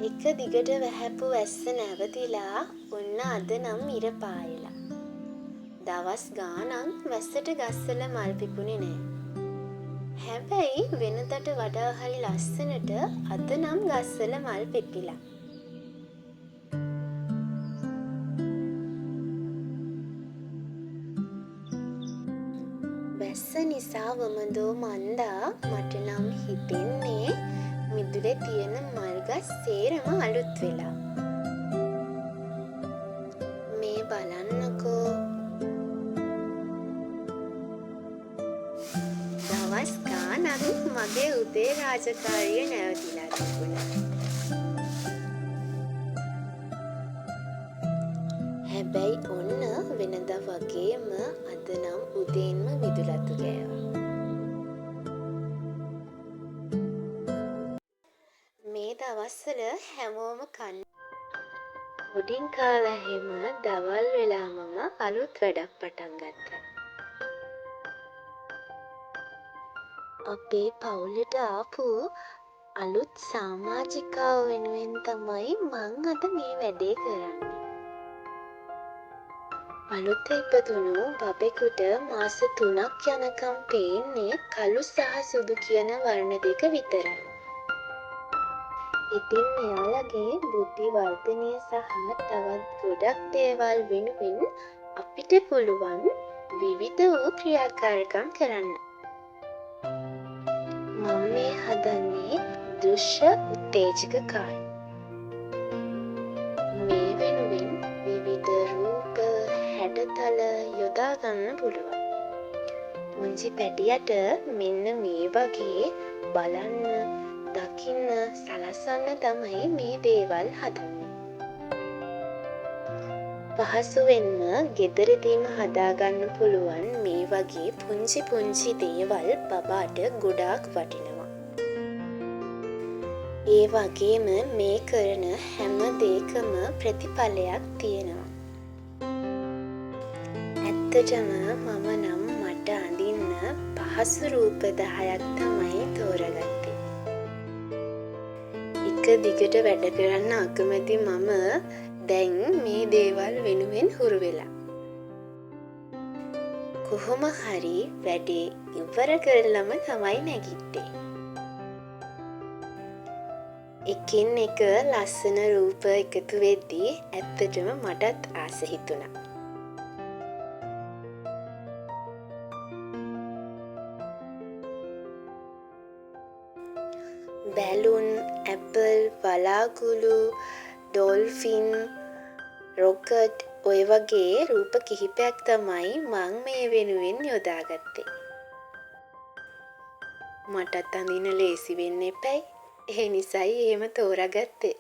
එක දිගට වැහැපු වැස්ස නැවතිලා ඔන්න අද නම් ඉර පායලා. දවස් ගානක් වැස්සට ගස්වල මල් පිපුණේ නෑ. හැබැයි වෙනදට වඩා හරි ලස්සනට අද නම් ගස්වල මල් පිපිලා. වැස්ස නිසාවමදෝ මන්දා මට නම් හිතෙන්නේ මිදුලේ තියෙන මල්ගස් සේරම අලුත් වෙලා. මේ බලන්නකෝ. දවස් ගානක් මගේ උදේ රාජකාරිය නැවතිලා තිබුණා. හැබැයි ඔන්න වෙනදා වගේම අද නම් උදේන්ම මිදුලතු ගෑවා. මේ දවස්වල හැමෝම උඩින් කාලා හැම දවල් වෙලාමම අලුත් වැඩක් පටන් ගත්තා. අපේ පවුලට ආපු අලුත් සමාජිකාව වෙනුවෙන් තමයි මං අද මේ වැඩේ කරන්නේ. අලුත් ඉපදුණු බබෙකුට මාස 3ක් යනකම් පේන්නේ කළු සහ සුදු කියන වර්ණ දෙක විතරයි. ඉතින් මෙයාලගේ බුද්ධි වර්ධනය සහ තවත් ගොඩක් දේවල් වෙනුවෙන් අපිට පුළුවන් විවිධ වූ ක්‍රියාකාරකම් කරන්න. මම මේ හදන්නේ දෘශ්‍ය උත්තේජක කාර්ය. මේ වෙනුවෙන් විවිධ රූප හැඩතල යොදා ගන්න පුළුවන්. පුංචි පැටියට මෙන්න මේ වගේ බලන්න, දකින්න, සලස්වන්න තමයි මේ දේවල් හදන්නේ. පහසුවෙන්ම ගෙදරදීම හදාගන්න පුළුවන් මේ වගේ පුංචි පුංචි දේවල් බබාට ගොඩාක් වටිනවා. ඒ වගේම මේ කරන හැම දෙයකම ප්‍රතිඵලයක් තියෙනවා. ඇත්තටම මම නම් මට අඳින්න පහසු රූප 10ක් තමයි තෝරගත්තේ. එක දිගට වැඩ කරන්න අකමැති මම දැන් මේ දේවල් වෙනුවෙන් හුරු වෙලා. කොහොම හරි වැඩේ ඉවර කරලම තමයි නැගිට්ටේ. එකින් එක ලස්සන රූප එකතු වෙද්දී ඇත්තටම මටත් ආස හිතුණා. බැලුන්, ඇපල්, වලාකුළු, ඩොල්ෆින්, රොකට් ඔය වගේ රූප කිහිපයක් තමයි මං මේ වෙනුවෙන් යොදාගත්තේ. මටත් අඳින්න ලේසි වෙන්න එපැයි. ඒ නිසයි එහෙම තෝරාගත්තේ.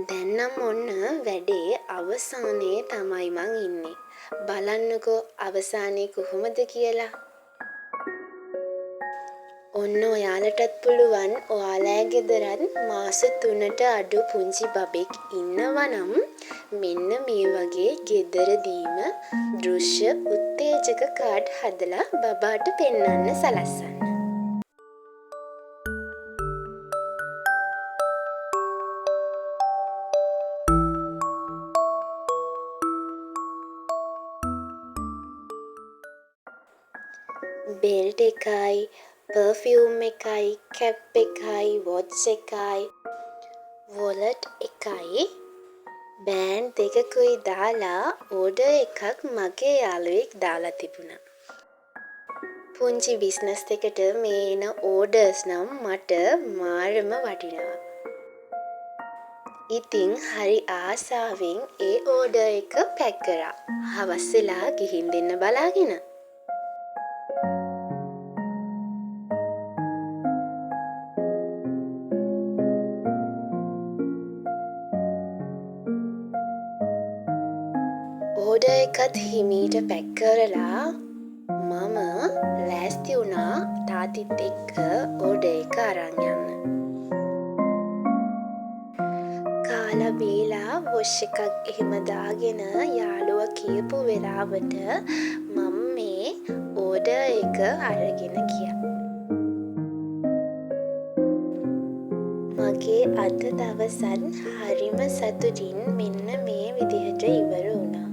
දැන් නම් ඔන්න වැඩේ අවසානයේ තමයි මං ඉන්නේ. බලන්නකෝ අවසානයේ කොහොමද කියලා. ඔන්න ඔයාලටත් පුළුවන් ඔයාලෑ ගෙදරත් මාස 3ට අඩු පුංචි බබෙක් ඉන්නවා නම් මෙන්න මේ වගේ ගෙදරදීම දෘශ්‍ය උත්තේජක කාඩ් හදලා බබාට පෙන්වන්න සලස්සන්න. බෙල්ට් එකයි, පර්ෆියුම් එකයි, කැප් එකයි, වොච් එකයි, වොලට් එකයි, බෑන්ඩ් දෙකකුයි දාලා ඕඩර් එකක් මගේ යාළුවෙක් දාලා තිබුණා. පුංචි බිස්නස් එකට මේ එන ඕඩර්ස් නම් මට මාරම වටිනවා. ඉතින් හරි ආසාවෙන් ඒ ඕඩර් එක පැක් කරා. හවස් වෙලා ගිහින් දෙන්න බලාගෙන. ඕඩර් එකත් හිමීට පැක් කරලා මම ලෑස්ති වුණා තාත්තිත් එක්ක ඕඩර් එක අරන් යන්න. කාලා බීලා වොෂ් එකක් එහෙම දාගෙන යාළුවා කියපු වෙලාවට මම මේ වීඩියෝ එක අරගෙන ගියා. මගේ අද දවසත් හරිම සතුටින් මෙන්න මේ විදිහට ඉවර වුණා.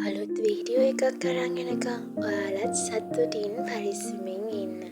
අලුත් වීඩියෝ එකක් අරන් එනකම් ඔයාලත් සතුටින් පරිස්සමින් ඉන්න.